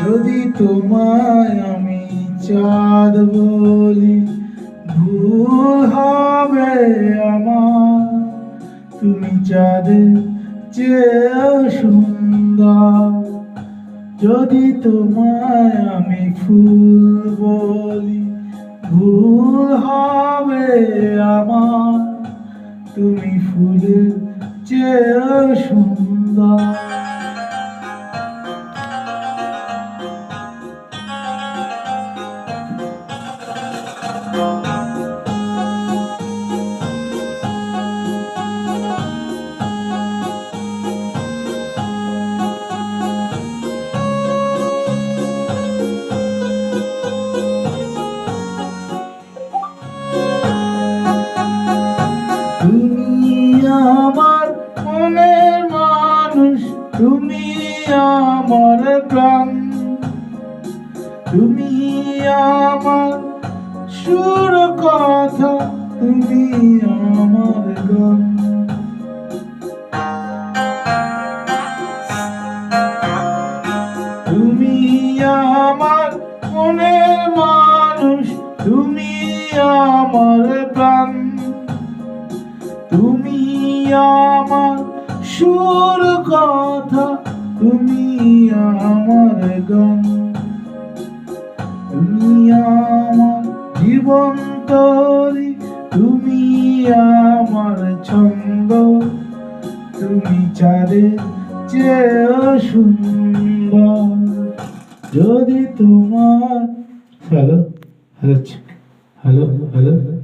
যদি তোমায় আমি চাঁদ বলি ভুল হবে আমার, তুমি চাঁদের চেয়েও সুন্দর। যদি তোমায় আমি ফুল বলি ভুল হবে আমার, তুমি ফুলের চেয়েও সুন্দর। তুমি আমার মনের মানুষ, তুমি আমার প্রাণ, তুমি আমার সুর কথা, তুমি আমার গান। তুমি আমার মনের মানুষ, তুমি আমার প্রাণ, তুমি আমার সুর কথা, তুমি আমার গান। তুমি আমার জীবন তরি, তুমি আমার ছন্দ, তুমি চাঁদের চেয়েও সুন্দর। যদি তোমার হ্যালো হ্যালো হ্যালো হ্যালো